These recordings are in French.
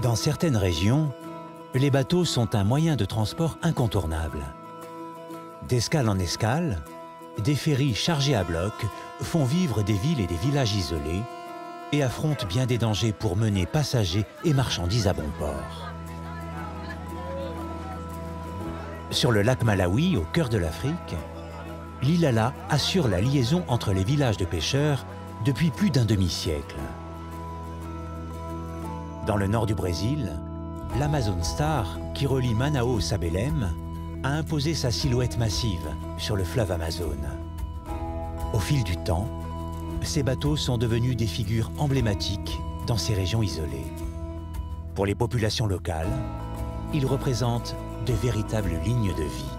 Dans certaines régions, les bateaux sont un moyen de transport incontournable. D'escale en escale, des ferrys chargés à bloc font vivre des villes et des villages isolés et affrontent bien des dangers pour mener passagers et marchandises à bon port. Sur le lac Malawi, au cœur de l'Afrique, l'Ilala assure la liaison entre les villages de pêcheurs depuis plus d'un demi-siècle. Dans le nord du Brésil, l'Amazon Star, qui relie Manaus à Belém, a imposé sa silhouette massive sur le fleuve Amazone. Au fil du temps, ces bateaux sont devenus des figures emblématiques dans ces régions isolées. Pour les populations locales, ils représentent de véritables lignes de vie.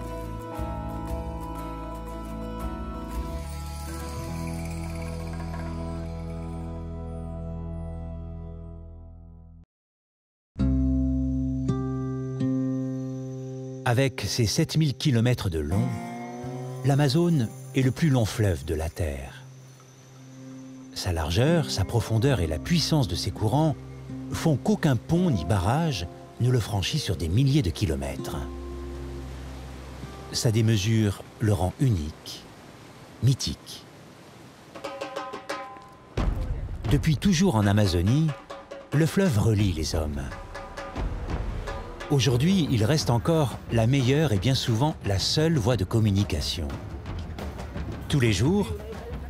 Avec ses 7000 km de long, l'Amazone est le plus long fleuve de la Terre. Sa largeur, sa profondeur et la puissance de ses courants font qu'aucun pont ni barrage ne le franchit sur des milliers de kilomètres. Sa démesure le rend unique, mythique. Depuis toujours en Amazonie, le fleuve relie les hommes. Aujourd'hui, il reste encore la meilleure et bien souvent la seule voie de communication. Tous les jours,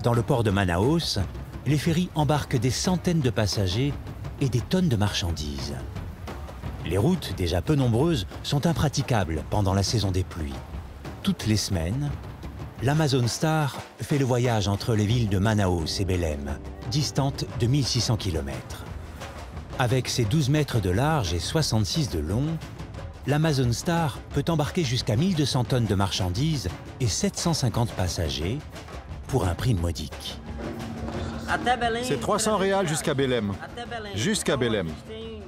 dans le port de Manaus, les ferrys embarquent des centaines de passagers et des tonnes de marchandises. Les routes, déjà peu nombreuses, sont impraticables pendant la saison des pluies. Toutes les semaines, l'Amazon Star fait le voyage entre les villes de Manaus et Belém, distantes de 1600 km. Avec ses 12 mètres de large et 66 de long, l'Amazon Star peut embarquer jusqu'à 1200 tonnes de marchandises et 750 passagers pour un prix modique. C'est 300 réals jusqu'à Belém. Jusqu'à Belém.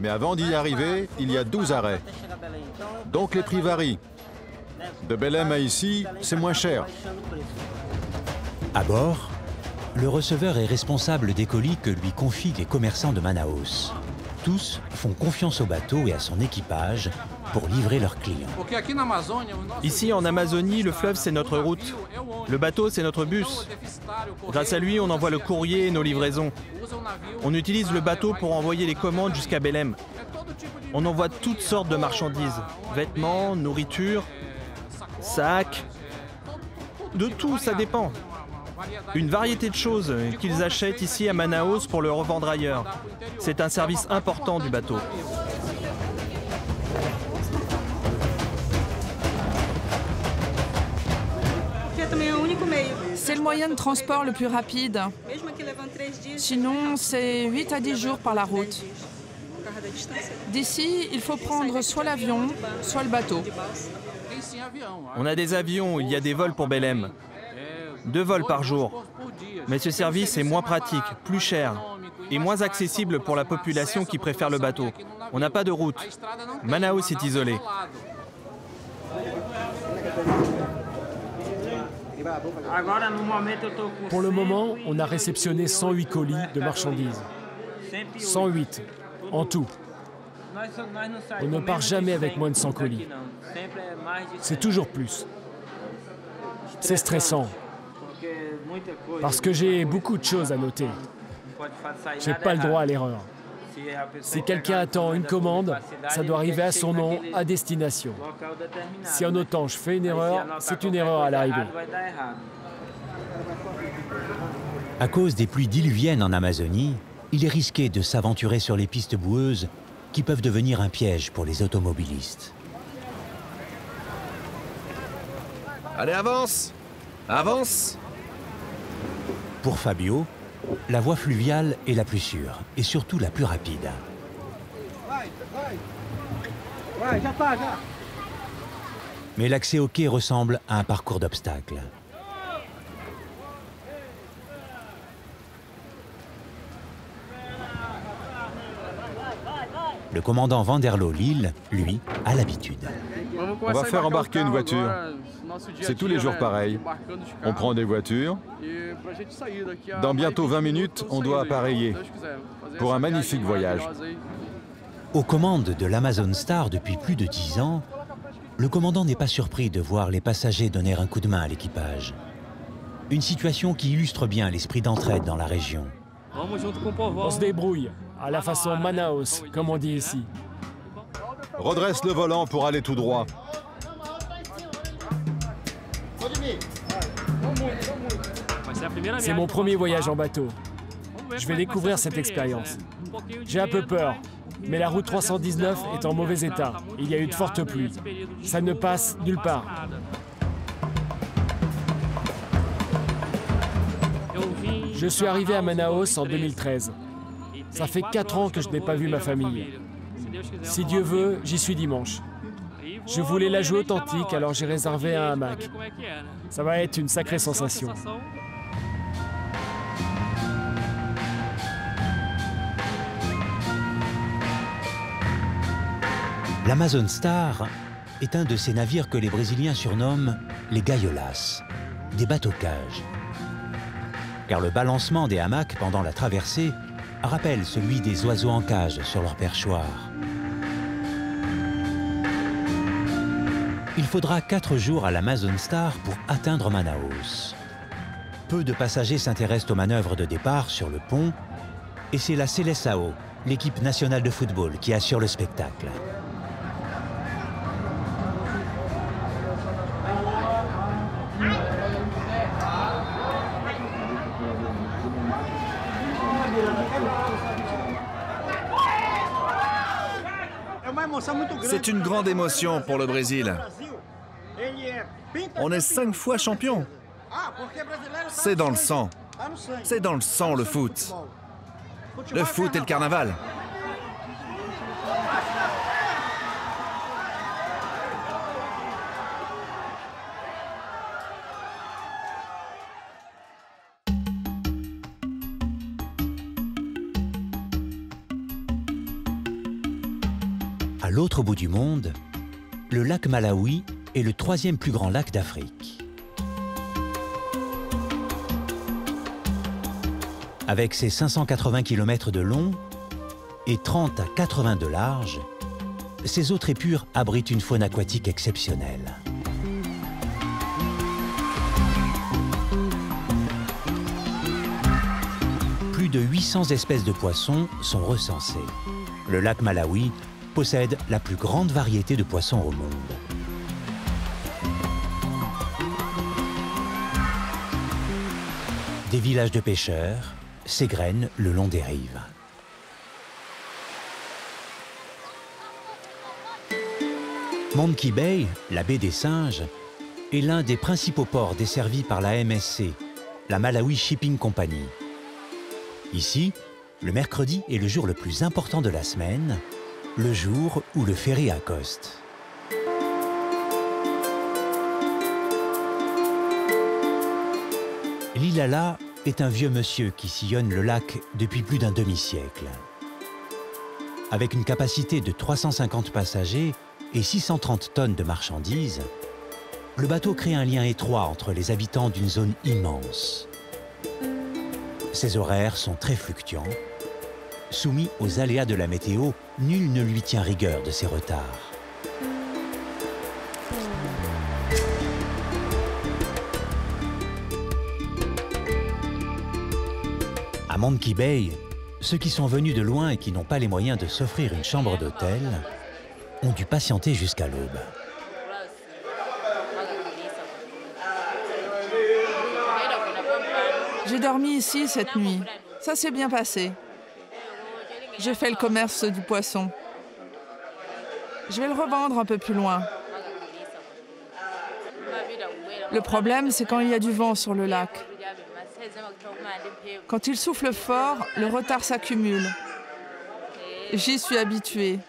Mais avant d'y arriver, il y a 12 arrêts. Donc les prix varient. De Belém à ici, c'est moins cher. À bord, le receveur est responsable des colis que lui confient les commerçants de Manaus. Tous font confiance au bateau et à son équipage pour livrer leurs clients. Ici, en Amazonie, le fleuve, c'est notre route. Le bateau, c'est notre bus. Grâce à lui, on envoie le courrier et nos livraisons. On utilise le bateau pour envoyer les commandes jusqu'à Belém. On envoie toutes sortes de marchandises. Vêtements, nourriture, sacs. De tout, ça dépend. Une variété de choses qu'ils achètent ici à Manaus pour le revendre ailleurs. C'est un service important du bateau. C'est le moyen de transport le plus rapide. Sinon, c'est 8 à 10 jours par la route. D'ici, il faut prendre soit l'avion, soit le bateau. On a des avions, il y a des vols pour Belém. 2 vols par jour. Mais ce service est moins pratique, plus cher et moins accessible pour la population qui préfère le bateau. On n'a pas de route. Manaus est isolé. Pour le moment, on a réceptionné 108 colis de marchandises. 108, en tout. On ne part jamais avec moins de 100 colis. C'est toujours plus. C'est stressant. Parce que j'ai beaucoup de choses à noter. J'ai pas le droit à l'erreur. Si quelqu'un attend une commande, ça doit arriver à son nom, à destination. Si en autant je fais une erreur, c'est une erreur à l'arrivée. À cause des pluies diluviennes en Amazonie, il est risqué de s'aventurer sur les pistes boueuses qui peuvent devenir un piège pour les automobilistes. Allez, avance! Avance! Pour Fabio, la voie fluviale est la plus sûre et surtout la plus rapide. Mais l'accès au quai ressemble à un parcours d'obstacles. Le commandant Vanderlo Lille, lui, a l'habitude. On va faire embarquer une voiture. C'est tous les jours pareil. On prend des voitures. Dans bientôt 20 minutes, on doit appareiller pour un magnifique voyage. Aux commandes de l'Amazon Star depuis plus de 10 ans, le commandant n'est pas surpris de voir les passagers donner un coup de main à l'équipage. Une situation qui illustre bien l'esprit d'entraide dans la région. On se débrouille, à la façon Manaus, comme on dit ici. Redresse le volant pour aller tout droit. C'est mon premier voyage en bateau. Je vais découvrir cette expérience. J'ai un peu peur, mais la route 319 est en mauvais état. Il y a eu de fortes pluies. Ça ne passe nulle part. Je suis arrivé à Manaus en 2013. Ça fait 4 ans que je n'ai pas vu ma famille. Si Dieu veut, j'y suis dimanche. Je voulais la jouer authentique, alors j'ai réservé un hamac. Ça va être une sacrée sensation. L'Amazon Star est un de ces navires que les Brésiliens surnomment les gaiolas, des bateaux-cages. Car le balancement des hamacs pendant la traversée rappelle celui des oiseaux en cage sur leur perchoir. Il faudra 4 jours à l'Amazon Star pour atteindre Manaus. Peu de passagers s'intéressent aux manœuvres de départ sur le pont, et c'est la Seleção, l'équipe nationale de football, qui assure le spectacle. C'est une grande émotion pour le Brésil. On est 5 fois champion. C'est dans le sang. C'est dans le sang, le foot. Le foot et le carnaval. À l'autre bout du monde, le lac Malawi est le 3e plus grand lac d'Afrique. Avec ses 580 km de long et 30 à 80 de large, ses eaux très pures abritent une faune aquatique exceptionnelle. Plus de 800 espèces de poissons sont recensées. Le lac Malawi possède la plus grande variété de poissons au monde. Des villages de pêcheurs s'égrènent le long des rives. Monkey Bay, la baie des singes, est l'un des principaux ports desservis par la MSC, la Malawi Shipping Company. Ici, le mercredi est le jour le plus important de la semaine, le jour où le ferry accoste. Lilala est un vieux monsieur qui sillonne le lac depuis plus d'un demi-siècle. Avec une capacité de 350 passagers et 630 tonnes de marchandises, le bateau crée un lien étroit entre les habitants d'une zone immense. Ses horaires sont très fluctuants. Soumis aux aléas de la météo, nul ne lui tient rigueur de ses retards. À Monkey Bay, ceux qui sont venus de loin et qui n'ont pas les moyens de s'offrir une chambre d'hôtel ont dû patienter jusqu'à l'aube. J'ai dormi ici cette nuit. Ça s'est bien passé. J'ai fait le commerce du poisson. Je vais le revendre un peu plus loin. Le problème, c'est quand il y a du vent sur le lac. Quand il souffle fort, le retard s'accumule. J'y suis habituée.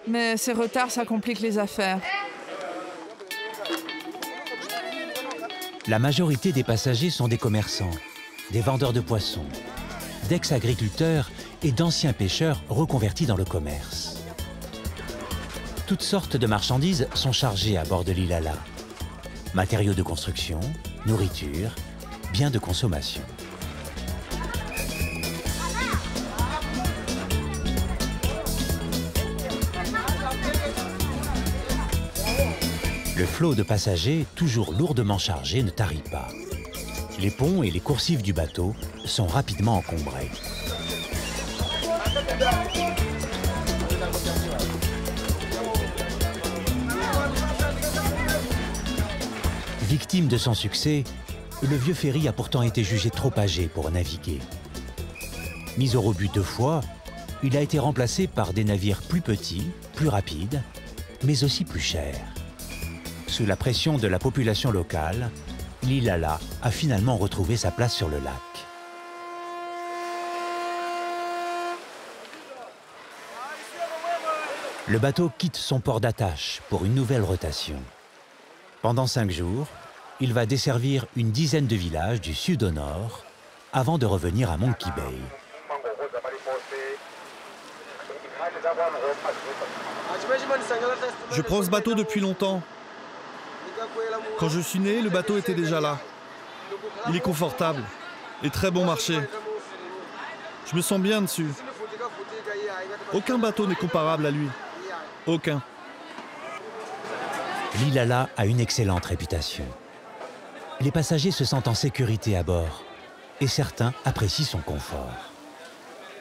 Mais ces retards, ça complique les affaires. La majorité des passagers sont des commerçants, des vendeurs de poissons, d'ex-agriculteurs et d'anciens pêcheurs reconvertis dans le commerce. Toutes sortes de marchandises sont chargées à bord de l'Ilala. Matériaux de construction, nourriture, biens de consommation. Le flot de passagers, toujours lourdement chargé, ne tarit pas. Les ponts et les coursives du bateau sont rapidement encombrés. Victime de son succès, le vieux ferry a pourtant été jugé trop âgé pour naviguer. Mis au rebut 2 fois, il a été remplacé par des navires plus petits, plus rapides, mais aussi plus chers. Sous la pression de la population locale, l'Ilala a finalement retrouvé sa place sur le lac. Le bateau quitte son port d'attache pour une nouvelle rotation. Pendant 5 jours, il va desservir une dizaine de villages du sud au nord avant de revenir à Monkey Bay. Je prends ce bateau depuis longtemps. Quand je suis né, le bateau était déjà là. Il est confortable et très bon marché. Je me sens bien dessus. Aucun bateau n'est comparable à lui. Aucun. L'Ilala a une excellente réputation. Les passagers se sentent en sécurité à bord et certains apprécient son confort.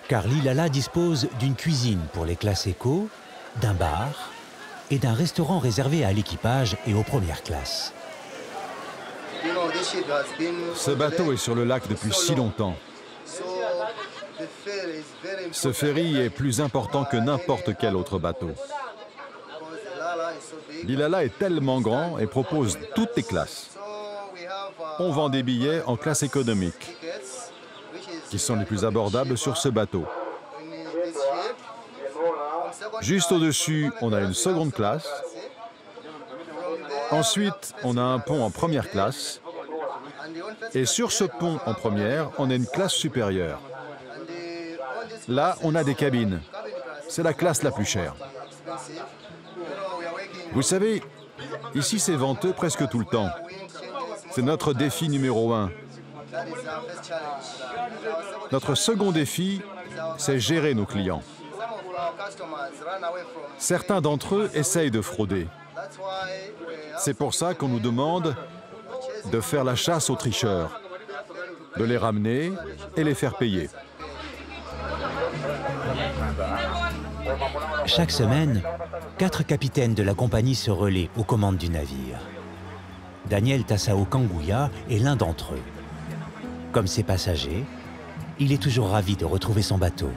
Car l'Ilala dispose d'une cuisine pour les classes éco, d'un bar et d'un restaurant réservé à l'équipage et aux premières classes. Ce bateau est sur le lac depuis si longtemps. Ce ferry est plus important que n'importe quel autre bateau. L'Ilala est tellement grand et propose toutes les classes. On vend des billets en classe économique, qui sont les plus abordables sur ce bateau. Juste au-dessus, on a une seconde classe. Ensuite, on a un pont en première classe. Et sur ce pont en première, on a une classe supérieure. Là, on a des cabines. C'est la classe la plus chère. Vous savez, ici c'est venteux presque tout le temps. C'est notre défi numéro 1. Notre second défi, c'est gérer nos clients. Certains d'entre eux essayent de frauder. C'est pour ça qu'on nous demande de faire la chasse aux tricheurs, de les ramener et les faire payer. Chaque semaine, 4 capitaines de la compagnie se relaient aux commandes du navire. Daniel Tassao Kanguya est l'un d'entre eux. Comme ses passagers, il est toujours ravi de retrouver son bateau.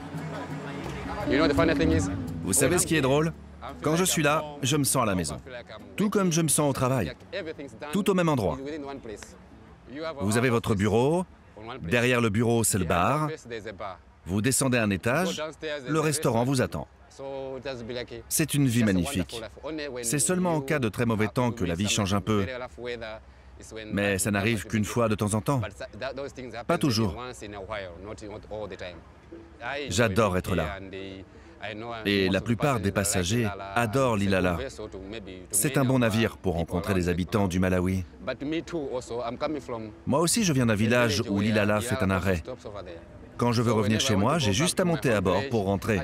Vous savez ce qui est drôle? Quand je suis là, je me sens à la maison. Tout comme je me sens au travail. Tout au même endroit. Vous avez votre bureau. Derrière le bureau, c'est le bar. Vous descendez un étage. Le restaurant vous attend. C'est une vie magnifique. C'est seulement en cas de très mauvais temps que la vie change un peu. Mais ça n'arrive qu'une fois de temps en temps. Pas toujours. J'adore être là. Et la plupart des passagers adorent l'Ilala. C'est un bon navire pour rencontrer les habitants du Malawi. Moi aussi, je viens d'un village où l'Ilala fait un arrêt. Quand je veux revenir chez moi, j'ai juste à monter à bord pour rentrer.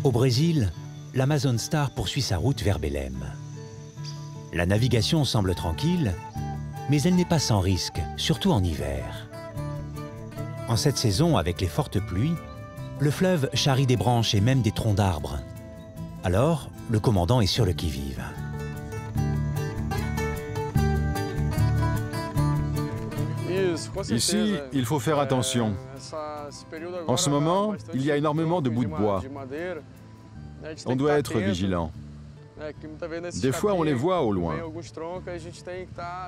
Au Brésil, l'Amazon Star poursuit sa route vers Belém. La navigation semble tranquille, mais elle n'est pas sans risque, surtout en hiver. En cette saison, avec les fortes pluies, le fleuve charrie des branches et même des troncs d'arbres. Alors, le commandant est sur le qui-vive. Ici, il faut faire attention. En ce moment, il y a énormément de bouts de bois. On doit être vigilant. Des fois, on les voit au loin.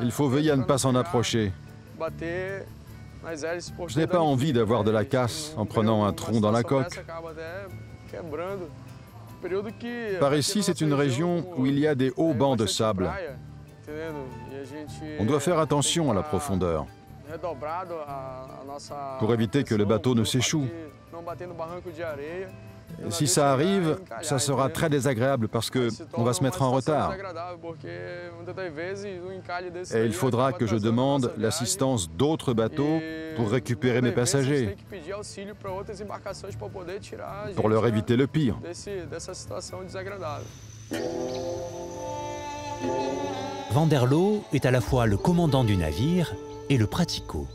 Il faut veiller à ne pas s'en approcher. Je n'ai pas envie d'avoir de la casse en prenant un tronc dans la coque. Par ici, c'est une région où il y a des hauts bancs de sable. On doit faire attention à la profondeur pour éviter que le bateau ne s'échoue. Si ça arrive, ça sera très désagréable parce qu'on va se mettre en retard. Et il faudra que je demande l'assistance d'autres bateaux pour récupérer mes passagers, pour leur éviter le pire. Van der Loo est à la fois le commandant du navire et le pratico,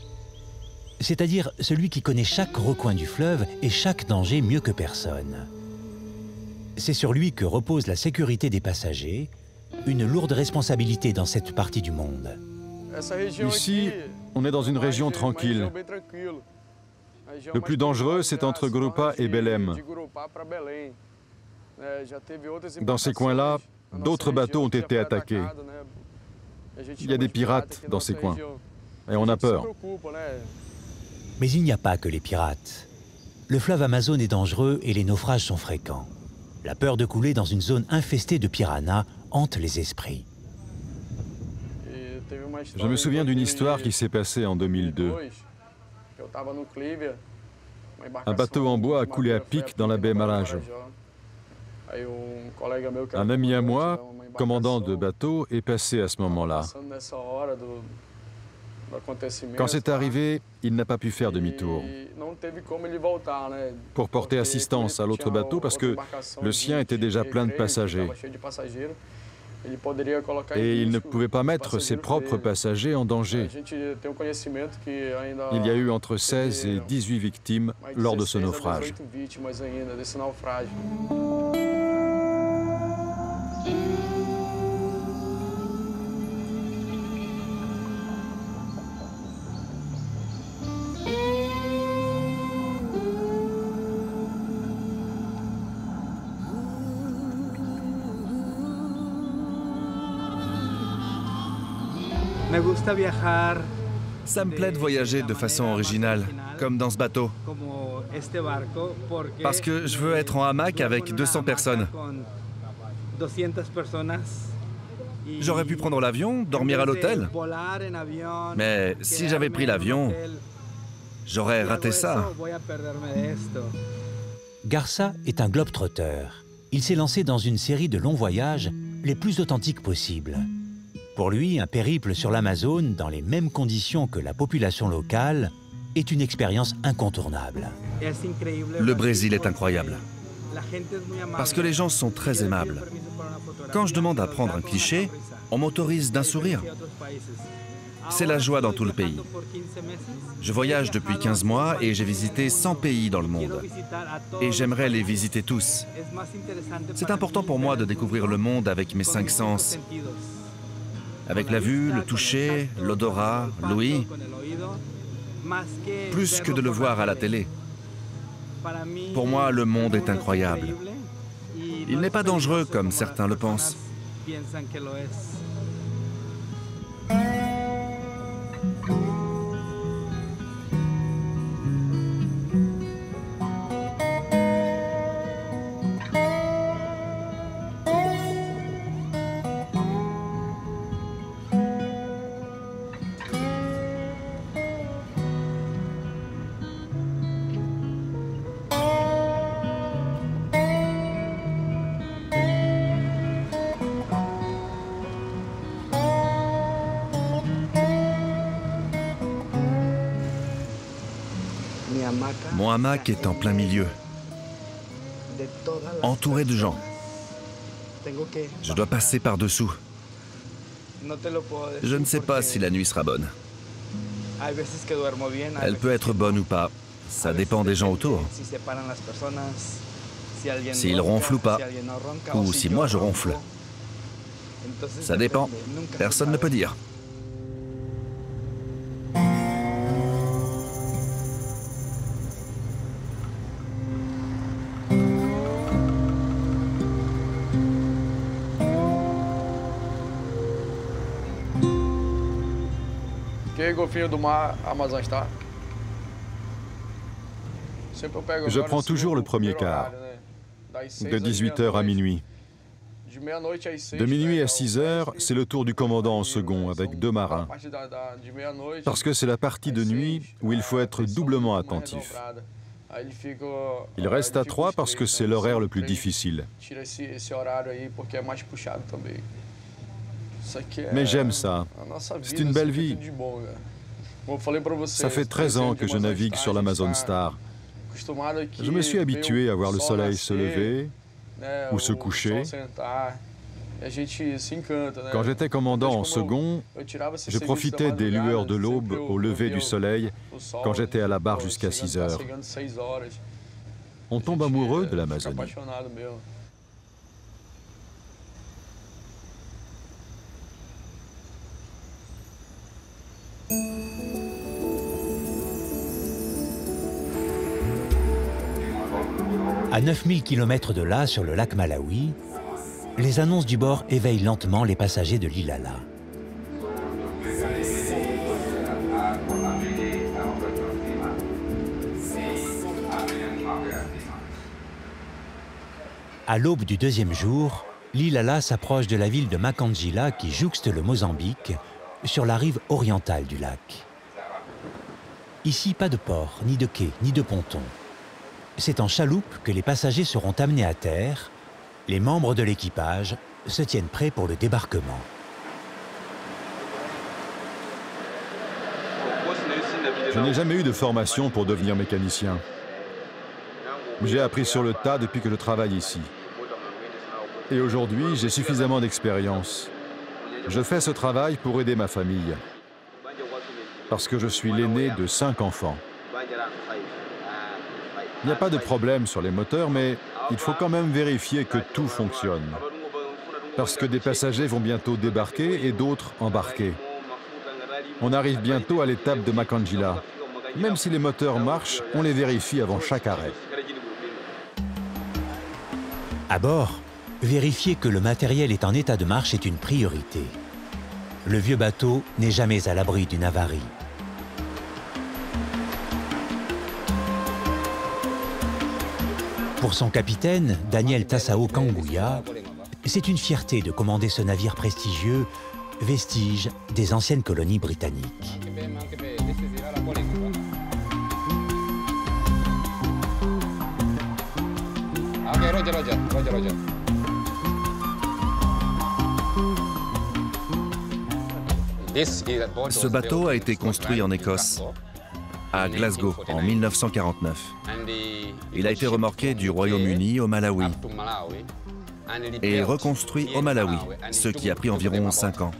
c'est-à-dire celui qui connaît chaque recoin du fleuve et chaque danger mieux que personne. C'est sur lui que repose la sécurité des passagers, une lourde responsabilité dans cette partie du monde. Ici, on est dans une région tranquille. Le plus dangereux, c'est entre Gurupa et Belém. Dans ces coins-là, d'autres bateaux ont été attaqués. Il y a des pirates dans ces coins, et on a peur. Mais il n'y a pas que les pirates. Le fleuve Amazone est dangereux et les naufrages sont fréquents. La peur de couler dans une zone infestée de piranhas hante les esprits. Je me souviens d'une histoire qui s'est passée en 2002. Un bateau en bois a coulé à pic dans la baie Marajo. Un ami à moi, commandant de bateau, est passé à ce moment-là. Quand c'est arrivé, il n'a pas pu faire demi-tour pour porter assistance à l'autre bateau parce que le sien était déjà plein de passagers. Et il ne pouvait pas mettre ses propres passagers en danger. Il y a eu entre 16 et 18 victimes lors de ce naufrage. Ça me plaît de voyager de façon originale, comme dans ce bateau. Parce que je veux être en hamac avec 200 personnes. J'aurais pu prendre l'avion, dormir à l'hôtel. Mais si j'avais pris l'avion, j'aurais raté ça. Garça est un globe-trotter. Il s'est lancé dans une série de longs voyages les plus authentiques possibles. Pour lui, un périple sur l'Amazone, dans les mêmes conditions que la population locale, est une expérience incontournable. Le Brésil est incroyable. Parce que les gens sont très aimables. Quand je demande à prendre un cliché, on m'autorise d'un sourire. C'est la joie dans tout le pays. Je voyage depuis 15 mois et j'ai visité 100 pays dans le monde. Et j'aimerais les visiter tous. C'est important pour moi de découvrir le monde avec mes 5 sens. Avec la vue, le toucher, l'odorat, l'ouïe. Plus que de le voir à la télé. Pour moi, le monde est incroyable. Il n'est pas dangereux comme certains le pensent. Mon hamac est en plein milieu, entouré de gens. Je dois passer par-dessous. Je ne sais pas si la nuit sera bonne. Elle peut être bonne ou pas. Ça dépend des gens autour. S'ils ronflent ou pas. Ou si moi je ronfle. Ça dépend. Personne ne peut dire. Je prends toujours le premier quart, de 18h à minuit. De minuit à 6h, c'est le tour du commandant en second avec 2 marins. Parce que c'est la partie de nuit où il faut être doublement attentif. Il reste à 3 parce que c'est l'horaire le plus difficile. Mais j'aime ça. C'est une belle vie. Ça fait 13 ans que je navigue sur l'Amazon Star. Je me suis habitué à voir le soleil se lever ou se coucher. Quand j'étais commandant en second, je profitais des lueurs de l'aube au lever du soleil quand j'étais à la barre jusqu'à 6 heures. On tombe amoureux de l'Amazonie. À 9000 km de là, sur le lac Malawi, les annonces du bord éveillent lentement les passagers de l'Ilala. À l'aube du deuxième jour, l'Ilala s'approche de la ville de Makandjila qui jouxte le Mozambique sur la rive orientale du lac. Ici, pas de port, ni de quai, ni de ponton. C'est en chaloupe que les passagers seront amenés à terre. Les membres de l'équipage se tiennent prêts pour le débarquement. Je n'ai jamais eu de formation pour devenir mécanicien. J'ai appris sur le tas depuis que je travaille ici. Et aujourd'hui, j'ai suffisamment d'expérience. Je fais ce travail pour aider ma famille. Parce que je suis l'aîné de 5 enfants. Il n'y a pas de problème sur les moteurs, mais il faut quand même vérifier que tout fonctionne. Parce que des passagers vont bientôt débarquer et d'autres embarquer. On arrive bientôt à l'étape de Makandjila. Même si les moteurs marchent, on les vérifie avant chaque arrêt. À bord, vérifier que le matériel est en état de marche est une priorité. Le vieux bateau n'est jamais à l'abri d'une avarie. Pour son capitaine, Daniel Tassao Kanguya, c'est une fierté de commander ce navire prestigieux, vestige des anciennes colonies britanniques. Ce bateau a été construit en Écosse, à Glasgow, en 1949. Il a été remorqué du Royaume-Uni au Malawi et reconstruit au Malawi, ce qui a pris environ 5 ans.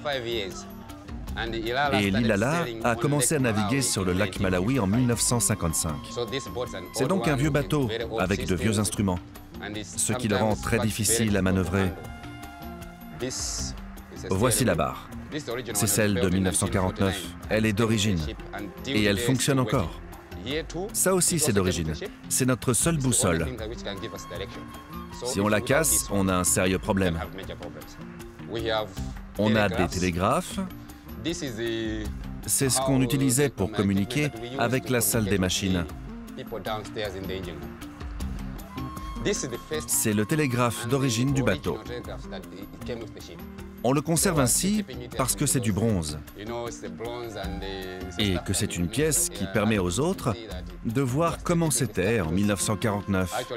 Et l'Ilala a commencé à naviguer sur le lac Malawi en 1955. C'est donc un vieux bateau avec de vieux instruments, ce qui le rend très difficile à manœuvrer. Voici la barre. C'est celle de 1949. Elle est d'origine et elle fonctionne encore. Ça aussi, c'est d'origine. C'est notre seule boussole. Si on la casse, on a un sérieux problème. On a des télégraphes. C'est ce qu'on utilisait pour communiquer avec la salle des machines. C'est le télégraphe d'origine du bateau. On le conserve ainsi parce que c'est du bronze et que c'est une pièce qui permet aux autres de voir comment c'était en 1949.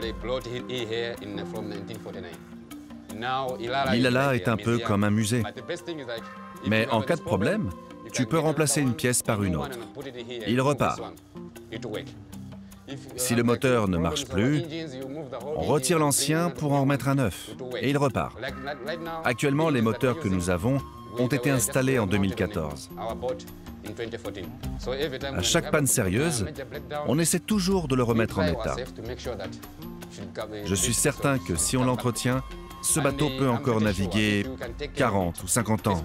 L'Ilala est un peu comme un musée. Mais en cas de problème, tu peux remplacer une pièce par une autre. Il repart. Si le moteur ne marche plus, on retire l'ancien pour en remettre un neuf et il repart. Actuellement, les moteurs que nous avons ont été installés en 2014. À chaque panne sérieuse, on essaie toujours de le remettre en état. Je suis certain que si on l'entretient, ce bateau peut encore naviguer 40 ou 50 ans.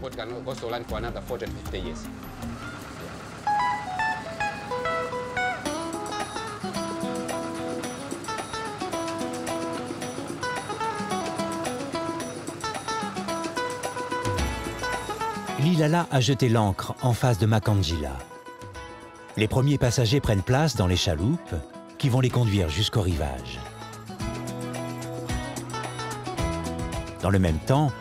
L'Ilala a jeté l'ancre en face de Makandjila. Les premiers passagers prennent place dans les chaloupes qui vont les conduire jusqu'au rivage. Dans le même temps,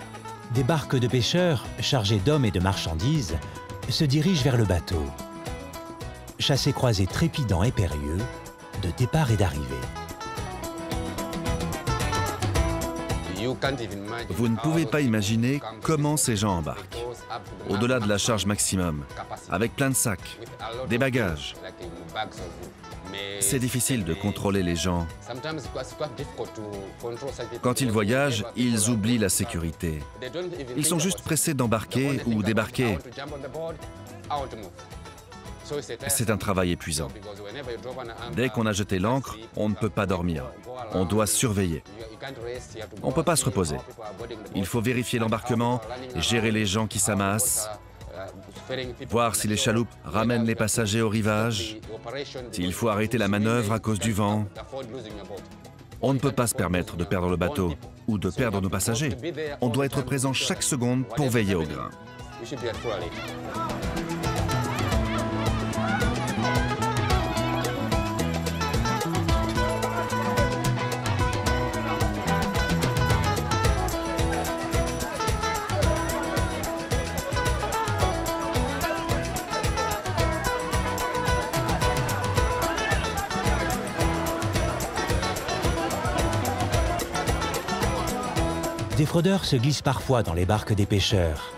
des barques de pêcheurs chargées d'hommes et de marchandises se dirigent vers le bateau. Chassé-croisé trépidant et périlleux, de départ et d'arrivée. Vous ne pouvez pas imaginer comment ces gens embarquent. Au-delà de la charge maximum, avec plein de sacs, des bagages. C'est difficile de contrôler les gens. Quand ils voyagent, ils oublient la sécurité. Ils sont juste pressés d'embarquer ou débarquer. C'est un travail épuisant. Dès qu'on a jeté l'ancre, on ne peut pas dormir. On doit surveiller. On ne peut pas se reposer. Il faut vérifier l'embarquement, gérer les gens qui s'amassent, voir si les chaloupes ramènent les passagers au rivage, s'il faut arrêter la manœuvre à cause du vent. On ne peut pas se permettre de perdre le bateau ou de perdre nos passagers. On doit être présent chaque seconde pour veiller au grain. Des fraudeurs se glissent parfois dans les barques des pêcheurs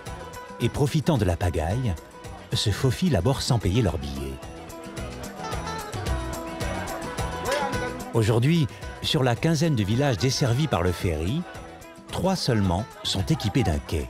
et, profitant de la pagaille, se faufilent à bord sans payer leurs billets. Aujourd'hui, sur la quinzaine de villages desservis par le ferry, 3 seulement sont équipés d'un quai.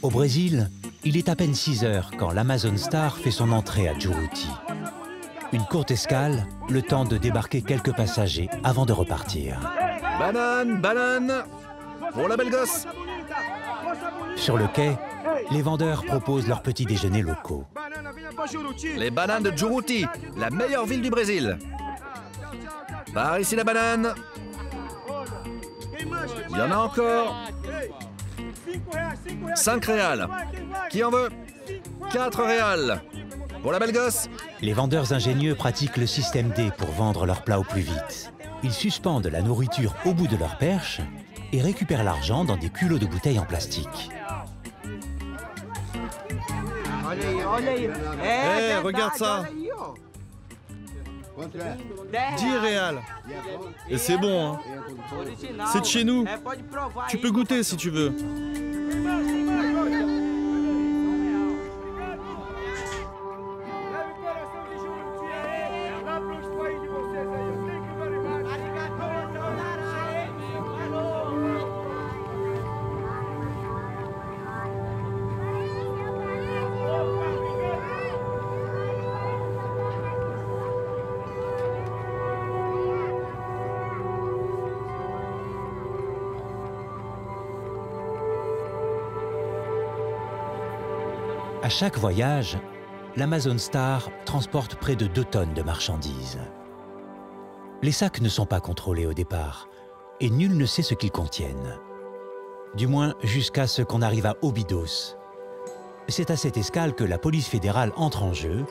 Au Brésil, il est à peine 6 heures quand l'Amazon Star fait son entrée à Juruti. Une courte escale, le temps de débarquer quelques passagers avant de repartir. Banane, banane, pour la belle gosse. Sur le quai, les vendeurs proposent leurs petits déjeuners locaux. Les bananes de Juruti, la meilleure ville du Brésil. Par ici la banane. Il y en a encore. 5 réals. Qui en veut? 4 réals. Pour la belle gosse. Les vendeurs ingénieux pratiquent le système D pour vendre leurs plats au plus vite. Ils suspendent la nourriture au bout de leur perche et récupèrent l'argent dans des culots de bouteilles en plastique. Hé, regarde ça. 10 réals. Et c'est bon, hein. C'est de chez nous. Tu peux goûter si tu veux. À chaque voyage, l'Amazon Star transporte près de 2 tonnes de marchandises. Les sacs ne sont pas contrôlés au départ et nul ne sait ce qu'ils contiennent. Du moins jusqu'à ce qu'on arrive à Óbidos. C'est à cette escale que la police fédérale entre en jeu.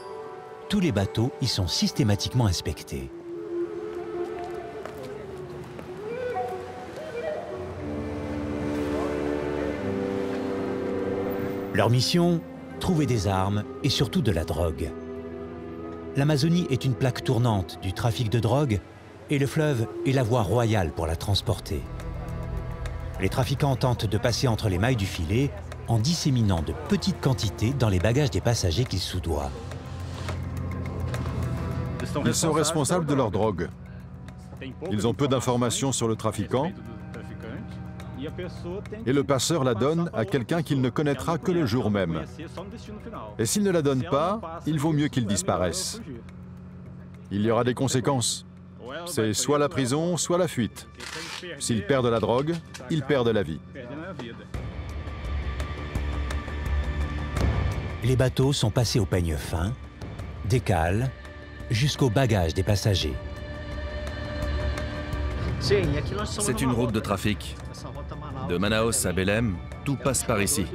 Tous les bateaux y sont systématiquement inspectés. Leur mission, trouver des armes et surtout de la drogue. L'Amazonie est une plaque tournante du trafic de drogue et le fleuve est la voie royale pour la transporter. Les trafiquants tentent de passer entre les mailles du filet en disséminant de petites quantités dans les bagages des passagers qu'ils soudoient. Ils sont responsables de leur drogue. Ils ont peu d'informations sur le trafiquant et le passeur la donne à quelqu'un qu'il ne connaîtra que le jour même. Et s'il ne la donne pas, il vaut mieux qu'il disparaisse. Il y aura des conséquences. C'est soit la prison, soit la fuite. S'ils perdent la drogue, ils perdent la vie. Les bateaux sont passés au peigne fin, des cales, jusqu'au bagage des passagers. C'est une route de trafic. De Manaus à Belém, tout passe par ici.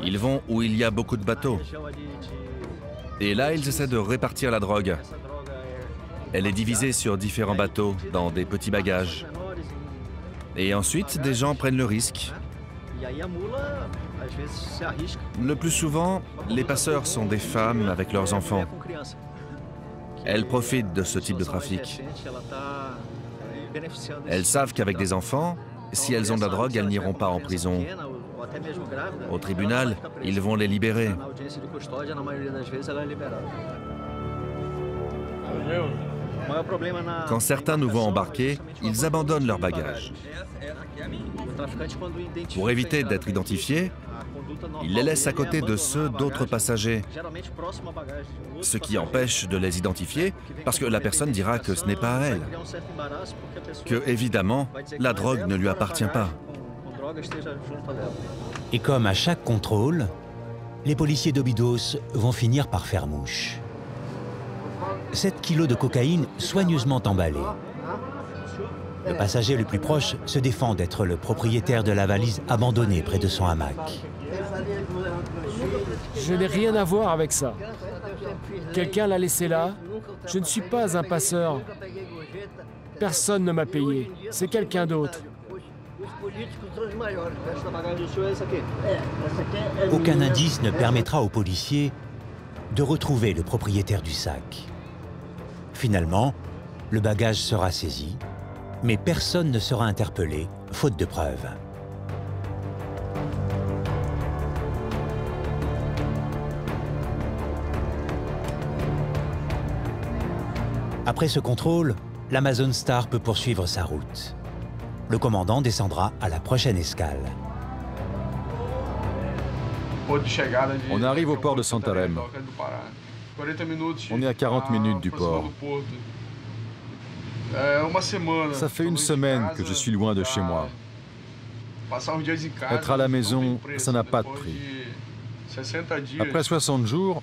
Ils vont où il y a beaucoup de bateaux. Et là, ils essaient de répartir la drogue. Elle est divisée sur différents bateaux, dans des petits bagages. Et ensuite, des gens prennent le risque. Le plus souvent, les passeurs sont des femmes avec leurs enfants. Elles profitent de ce type de trafic. Elles savent qu'avec des enfants, si elles ont de la drogue, elles n'iront pas en prison. Au tribunal, ils vont les libérer. Quand certains nous voient embarquer, ils abandonnent leurs bagages. Pour éviter d'être identifiés, ils les laissent à côté de ceux d'autres passagers, ce qui empêche de les identifier parce que la personne dira que ce n'est pas à elle, que évidemment, la drogue ne lui appartient pas. Et comme à chaque contrôle, les policiers d'Óbidos vont finir par faire mouche. 7 kilos de cocaïne soigneusement emballés. Le passager le plus proche se défend d'être le propriétaire de la valise abandonnée près de son hamac. Je n'ai rien à voir avec ça. Quelqu'un l'a laissé là. Je ne suis pas un passeur. Personne ne m'a payé. C'est quelqu'un d'autre. Aucun indice ne permettra aux policiers de retrouver le propriétaire du sac. Finalement, le bagage sera saisi, mais personne ne sera interpellé, faute de preuves. Après ce contrôle, l'Amazon Star peut poursuivre sa route. Le commandant descendra à la prochaine escale. On arrive au port de Santarém. On est à 40 minutes du port. Ça fait une semaine que je suis loin de chez moi. Être à la maison, ça n'a pas de prix. Après 60 jours,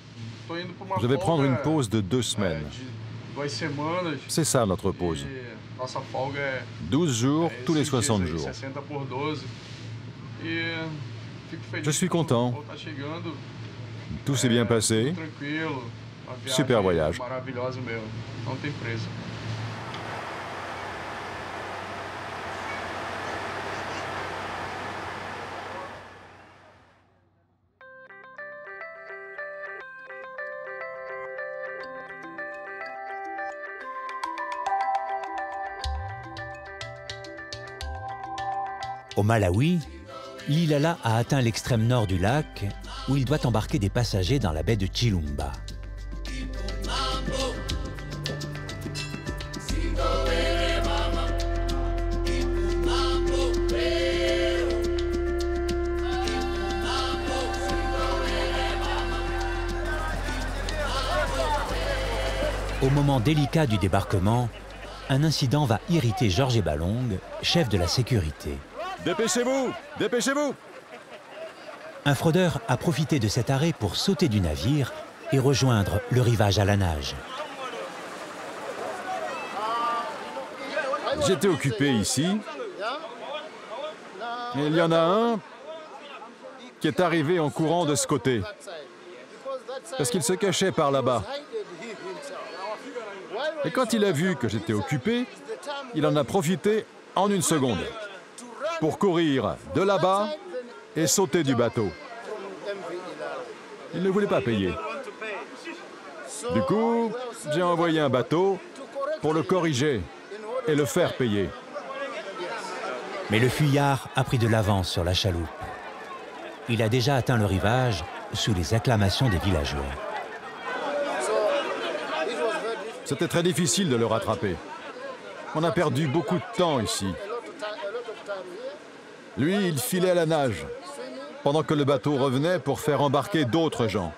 je vais prendre une pause de 2 semaines. C'est ça notre pause. 12 jours tous les 60 jours. Je suis content. Tout s'est bien passé. Super voyage. Au Malawi, l'Ilala a atteint l'extrême nord du lac, où il doit embarquer des passagers dans la baie de Chilumba. Au moment délicat du débarquement, un incident va irriter Georges Ebalong, chef de la sécurité. Dépêchez-vous! Dépêchez-vous! Un fraudeur a profité de cet arrêt pour sauter du navire et rejoindre le rivage à la nage. J'étais occupé ici. Et il y en a un qui est arrivé en courant de ce côté. Parce qu'il se cachait par là-bas. Et quand il a vu que j'étais occupé, il en a profité en une seconde pour courir de là-bas et sauter du bateau. Il ne voulait pas payer. Du coup, j'ai envoyé un bateau pour le corriger et le faire payer. Mais le fuyard a pris de l'avance sur la chaloupe. Il a déjà atteint le rivage sous les acclamations des villageois. C'était très difficile de le rattraper. On a perdu beaucoup de temps ici. Lui, il filait à la nage, pendant que le bateau revenait pour faire embarquer d'autres gens,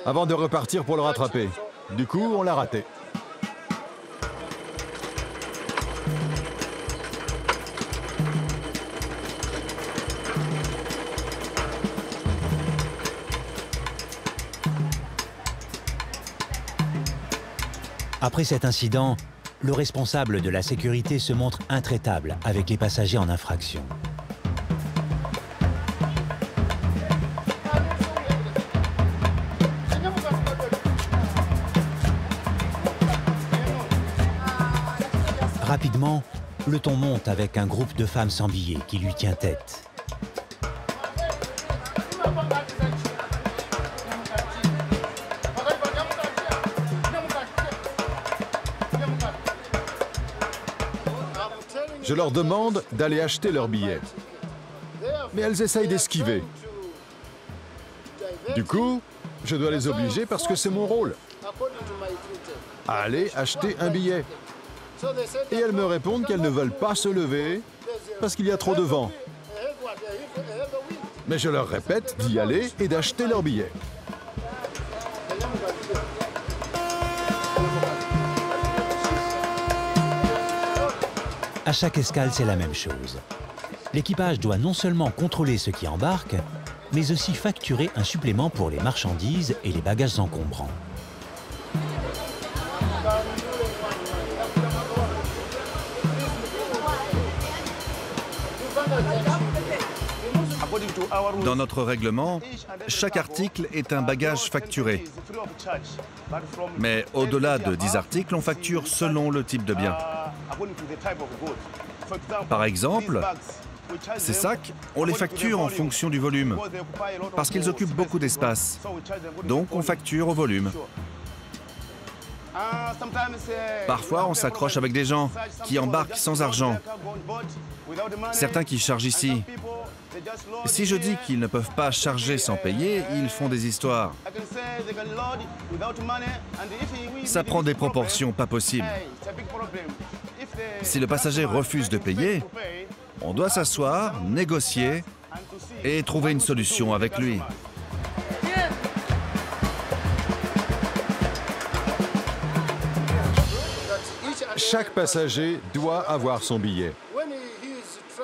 avant de repartir pour le rattraper. Du coup, on l'a raté. Après cet incident, le responsable de la sécurité se montre intraitable avec les passagers en infraction. Rapidement, le ton monte avec un groupe de femmes sans billets qui lui tient tête. Je leur demande d'aller acheter leurs billets. Mais elles essayent d'esquiver. Du coup, je dois les obliger parce que c'est mon rôle. À aller acheter un billet. Et elles me répondent qu'elles ne veulent pas se lever parce qu'il y a trop de vent. Mais je leur répète d'y aller et d'acheter leurs billets. À chaque escale, c'est la même chose. L'équipage doit non seulement contrôler ceux qui embarquent, mais aussi facturer un supplément pour les marchandises et les bagages encombrants. Dans notre règlement, chaque article est un bagage facturé. Mais au-delà de 10 articles, on facture selon le type de bien. Par exemple, ces sacs, on les facture en fonction du volume, parce qu'ils occupent beaucoup d'espace. Donc on facture au volume. Parfois, on s'accroche avec des gens qui embarquent sans argent. Certains qui chargent ici. Si je dis qu'ils ne peuvent pas charger sans payer, ils font des histoires. Ça prend des proportions pas possibles. Si le passager refuse de payer, on doit s'asseoir, négocier et trouver une solution avec lui. Chaque passager doit avoir son billet.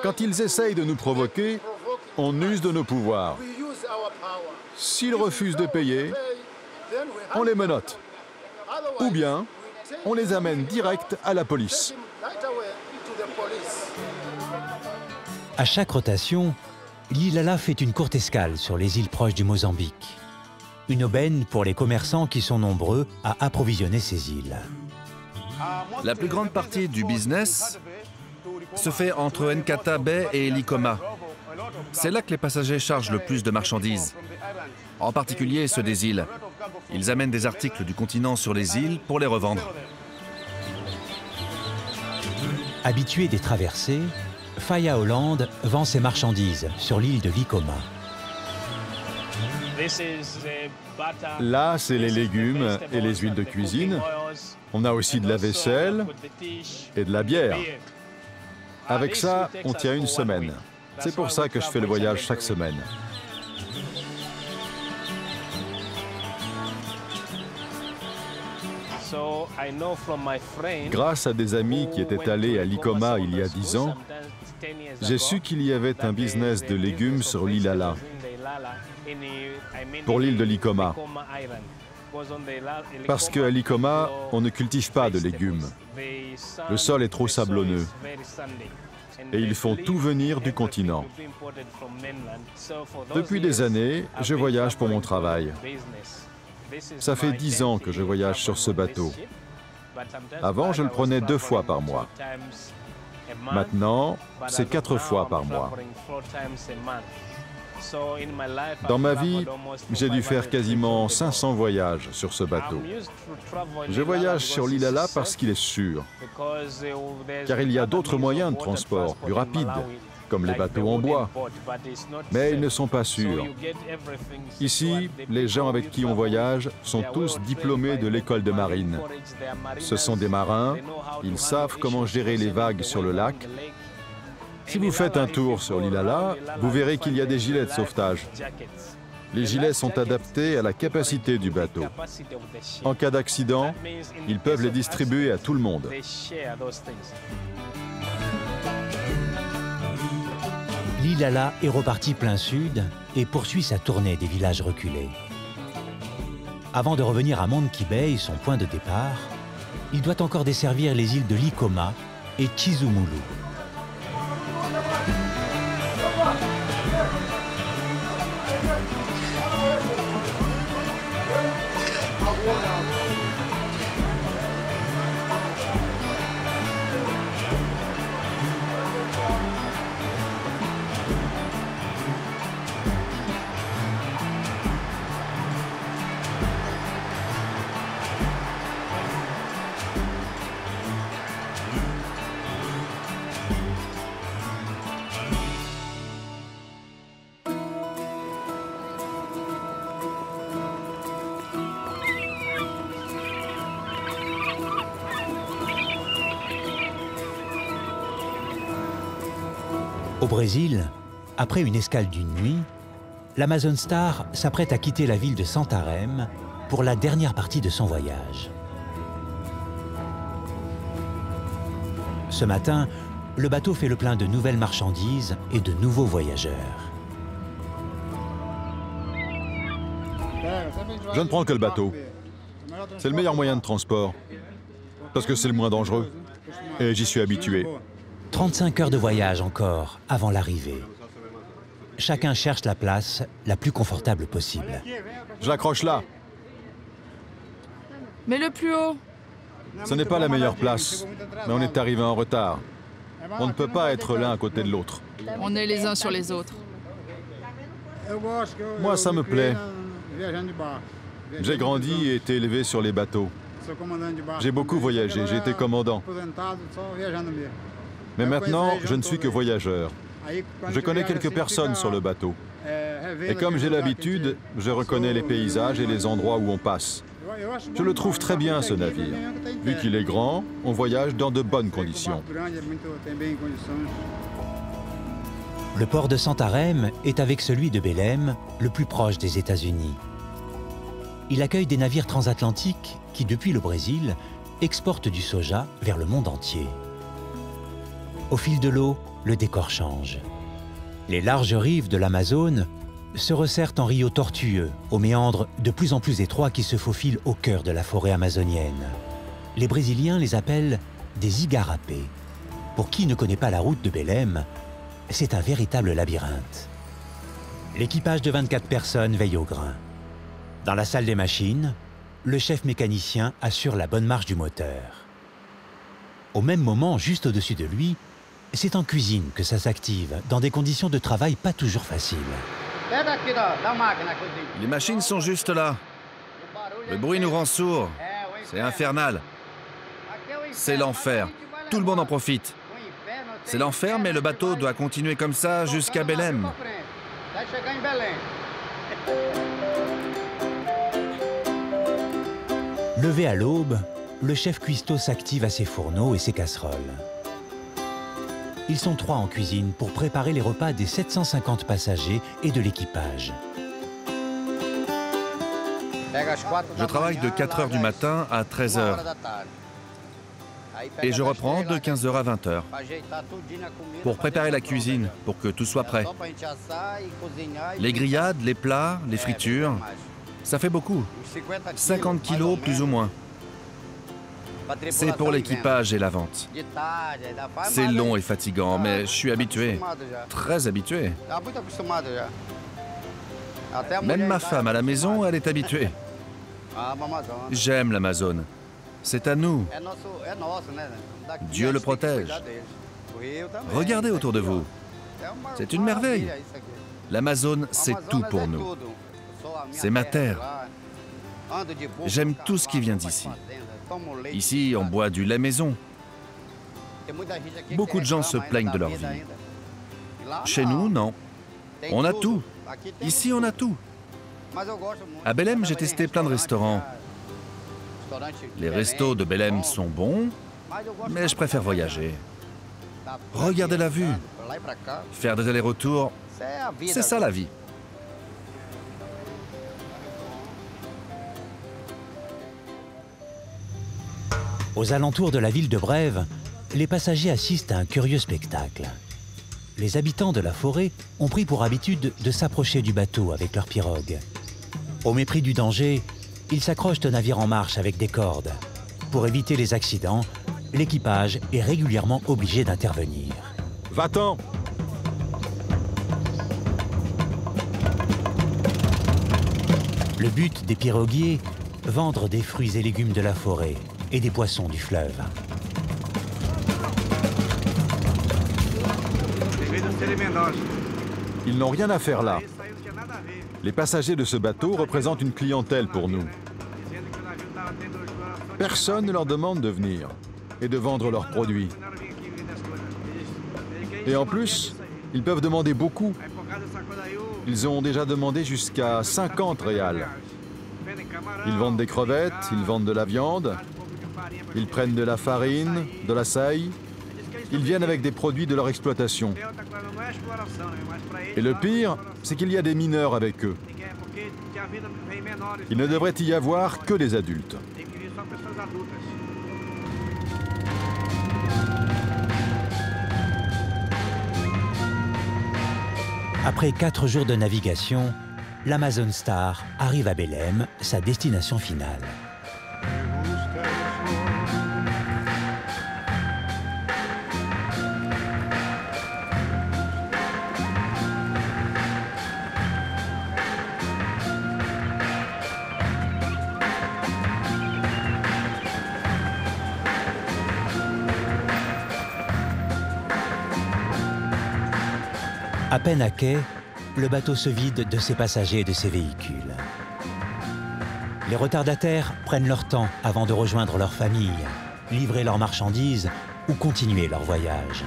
Quand ils essayent de nous provoquer, on use de nos pouvoirs. S'ils refusent de payer, on les menotte. Ou bien, on les amène direct à la police. À chaque rotation, l'Ilala fait une courte escale sur les îles proches du Mozambique. Une aubaine pour les commerçants qui sont nombreux à approvisionner ces îles. La plus grande partie du business se fait entre Nkata Bay et Likoma. C'est là que les passagers chargent le plus de marchandises, en particulier ceux des îles. Ils amènent des articles du continent sur les îles pour les revendre. Habitué des traversées, Faya Holland vend ses marchandises sur l'île de Likoma. Là, c'est les légumes et les huiles de cuisine. On a aussi de la vaisselle et de la bière. Avec ça, on tient une semaine. C'est pour ça que je fais le voyage chaque semaine. Grâce à des amis qui étaient allés à Likoma il y a 10 ans, j'ai su qu'il y avait un business de légumes sur l'Ilala, pour l'île de Likoma. Parce qu'à Likoma, on ne cultive pas de légumes. Le sol est trop sablonneux. Et ils font tout venir du continent. Depuis des années, je voyage pour mon travail. Ça fait 10 ans que je voyage sur ce bateau. Avant, je le prenais 2 fois par mois. Maintenant, c'est 4 fois par mois. Dans ma vie, j'ai dû faire quasiment 500 voyages sur ce bateau. Je voyage sur l'Ilala parce qu'il est sûr, car il y a d'autres moyens de transport plus rapides, comme les bateaux en bois, mais ils ne sont pas sûrs. Ici, les gens avec qui on voyage sont tous diplômés de l'école de marine. Ce sont des marins, ils savent comment gérer les vagues sur le lac. Si vous faites un tour sur l'Ilala, vous verrez qu'il y a des gilets de sauvetage. Les gilets sont adaptés à la capacité du bateau. En cas d'accident, ils peuvent les distribuer à tout le monde. L'Ilala est reparti plein sud et poursuit sa tournée des villages reculés. Avant de revenir à Monkey Bay, son point de départ, il doit encore desservir les îles de Likoma et Chizumulu. Au Brésil, après une escale d'une nuit, l'Amazon Star s'apprête à quitter la ville de Santarém pour la dernière partie de son voyage. Ce matin, le bateau fait le plein de nouvelles marchandises et de nouveaux voyageurs. Je ne prends que le bateau. C'est le meilleur moyen de transport, parce que c'est le moins dangereux. Et j'y suis habitué. 35 heures de voyage encore avant l'arrivée. Chacun cherche la place la plus confortable possible. Je l'accroche là. Mais le plus haut. Ce n'est pas la meilleure place, mais on est arrivé en retard. On ne peut pas être l'un à côté de l'autre. On est les uns sur les autres. Moi, ça me plaît. J'ai grandi et été élevé sur les bateaux. J'ai beaucoup voyagé, j'ai été commandant. Mais maintenant, je ne suis que voyageur. Je connais quelques personnes sur le bateau. Et comme j'ai l'habitude, je reconnais les paysages et les endroits où on passe. Je le trouve très bien, ce navire. Vu qu'il est grand, on voyage dans de bonnes conditions. Le port de Santarém est, avec celui de Belém, le plus proche des États-Unis. Il accueille des navires transatlantiques qui, depuis le Brésil, exportent du soja vers le monde entier. Au fil de l'eau, le décor change. Les larges rives de l'Amazone se resserrent en rio tortueux, aux méandres de plus en plus étroits qui se faufilent au cœur de la forêt amazonienne. Les Brésiliens les appellent des igarapés. Pour qui ne connaît pas la route de Belém, c'est un véritable labyrinthe. L'équipage de 24 personnes veille au grain. Dans la salle des machines, le chef mécanicien assure la bonne marche du moteur. Au même moment, juste au-dessus de lui, c'est en cuisine que ça s'active, dans des conditions de travail pas toujours faciles. Les machines sont juste là. Le bruit nous rend sourds. C'est infernal. C'est l'enfer. Tout le monde en profite. C'est l'enfer, mais le bateau doit continuer comme ça jusqu'à Belém. Levé à l'aube, le chef cuistot s'active à ses fourneaux et ses casseroles. Ils sont 3 en cuisine pour préparer les repas des 750 passagers et de l'équipage. Je travaille de 4 h du matin à 13 h. Et je reprends de 15 h à 20 h. Pour préparer la cuisine, pour que tout soit prêt. Les grillades, les plats, les fritures, ça fait beaucoup. 50 kilos plus ou moins. C'est pour l'équipage et la vente. C'est long et fatigant, mais je suis habitué. Très habitué. Même ma femme à la maison, elle est habituée. J'aime l'Amazone. C'est à nous. Dieu le protège. Regardez autour de vous. C'est une merveille. L'Amazone, c'est tout pour nous. C'est ma terre. J'aime tout ce qui vient d'ici. Ici, on boit du lait maison. Beaucoup de gens se plaignent de leur vie. Chez nous, non. On a tout. Ici, on a tout. À Belém, j'ai testé plein de restaurants. Les restos de Belém sont bons, mais je préfère voyager. Regardez la vue. Faire des allers-retours, c'est ça la vie. Aux alentours de la ville de Brève, les passagers assistent à un curieux spectacle. Les habitants de la forêt ont pris pour habitude de s'approcher du bateau avec leurs pirogues. Au mépris du danger, ils s'accrochent au navire en marche avec des cordes. Pour éviter les accidents, l'équipage est régulièrement obligé d'intervenir. Va-t'en! Le but des piroguiers, vendre des fruits et légumes de la forêt et des poissons du fleuve. Ils n'ont rien à faire là. Les passagers de ce bateau représentent une clientèle pour nous. Personne ne leur demande de venir et de vendre leurs produits. Et en plus, ils peuvent demander beaucoup. Ils ont déjà demandé jusqu'à 50 réals. Ils vendent des crevettes, ils vendent de la viande, ils prennent de la farine, de la saille. Ils viennent avec des produits de leur exploitation. Et le pire, c'est qu'il y a des mineurs avec eux. Il ne devrait y avoir que des adultes. Après 4 jours de navigation, l'Amazon Star arrive à Belém, sa destination finale. À peine à quai, le bateau se vide de ses passagers et de ses véhicules. Les retardataires prennent leur temps avant de rejoindre leur famille, livrer leurs marchandises ou continuer leur voyage.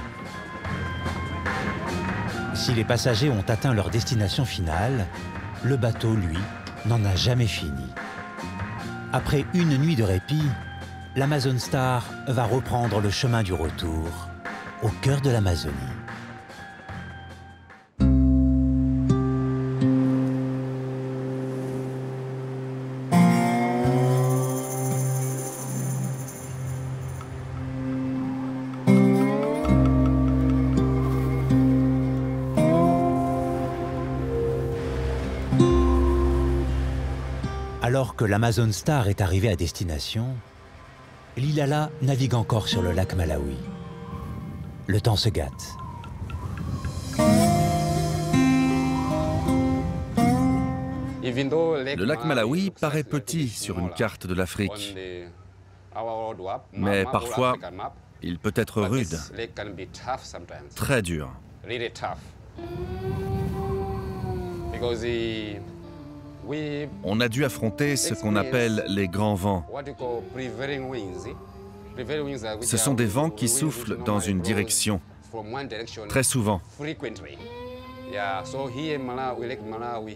Si les passagers ont atteint leur destination finale, le bateau, lui, n'en a jamais fini. Après une nuit de répit, l'Amazon Star va reprendre le chemin du retour, au cœur de l'Amazonie. Alors que l'Amazon Star est arrivée à destination, l'Ilala navigue encore sur le lac Malawi. Le temps se gâte. Le lac Malawi paraît petit sur une carte de l'Afrique, mais parfois, il peut être rude, très dur. On a dû affronter ce qu'on appelle les grands vents. Ce sont des vents qui soufflent dans une direction, très souvent.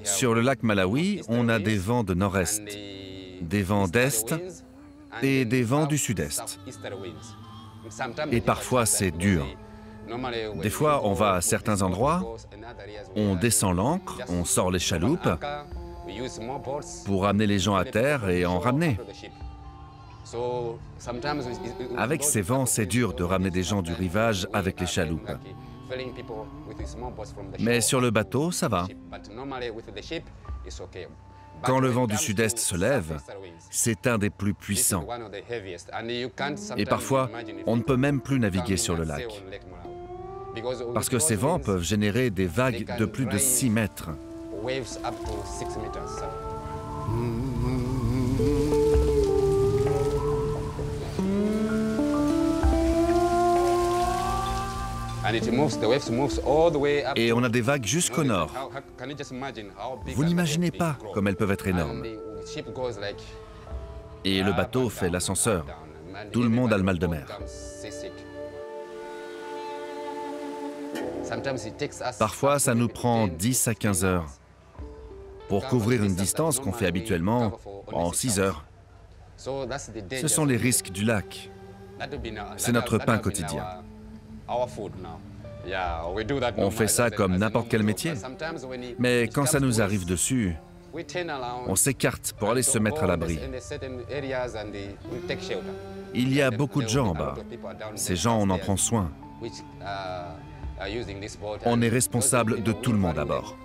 Sur le lac Malawi, on a des vents de nord-est, des vents d'est et des vents du sud-est. Et parfois, c'est dur. Des fois, on va à certains endroits, on descend l'ancre, on sort les chaloupes pour amener les gens à terre et en ramener. Avec ces vents, c'est dur de ramener des gens du rivage avec les chaloupes. Mais sur le bateau, ça va. Quand le vent du sud-est se lève, c'est un des plus puissants. Et parfois, on ne peut même plus naviguer sur le lac. Parce que ces vents peuvent générer des vagues de plus de 6 mètres. Et on a des vagues jusqu'au nord. Vous n'imaginez pas comme elles peuvent être énormes. Et le bateau fait l'ascenseur. Tout le monde a le mal de mer. Parfois, ça nous prend 10 à 15 heures pour couvrir une distance qu'on fait habituellement en 6 heures. Ce sont les risques du lac. C'est notre pain quotidien. On fait ça comme n'importe quel métier. Mais quand ça nous arrive dessus, on s'écarte pour aller se mettre à l'abri. Il y a beaucoup de gens en bas. Ces gens, on en prend soin. On est responsable de tout le monde à bord.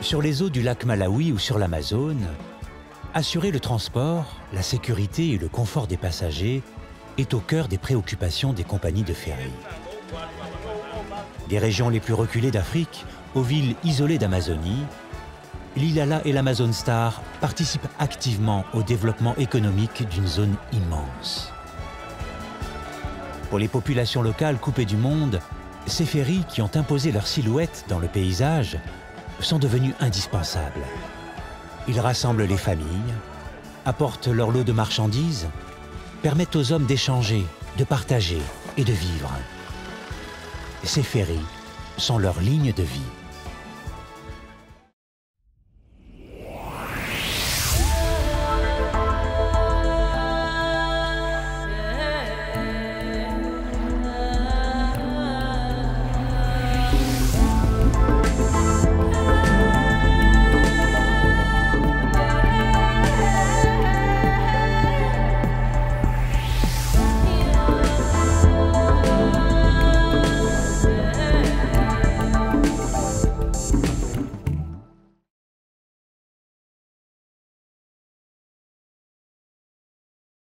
Sur les eaux du lac Malawi ou sur l'Amazone, assurer le transport, la sécurité et le confort des passagers est au cœur des préoccupations des compagnies de ferry. Des régions les plus reculées d'Afrique aux villes isolées d'Amazonie, l'Ilala et l'Amazon Star participent activement au développement économique d'une zone immense. Pour les populations locales coupées du monde, ces ferries qui ont imposé leur silhouette dans le paysage sont devenus indispensables. Ils rassemblent les familles, apportent leur lot de marchandises, permettent aux hommes d'échanger, de partager et de vivre. Ces ferries sont leur ligne de vie.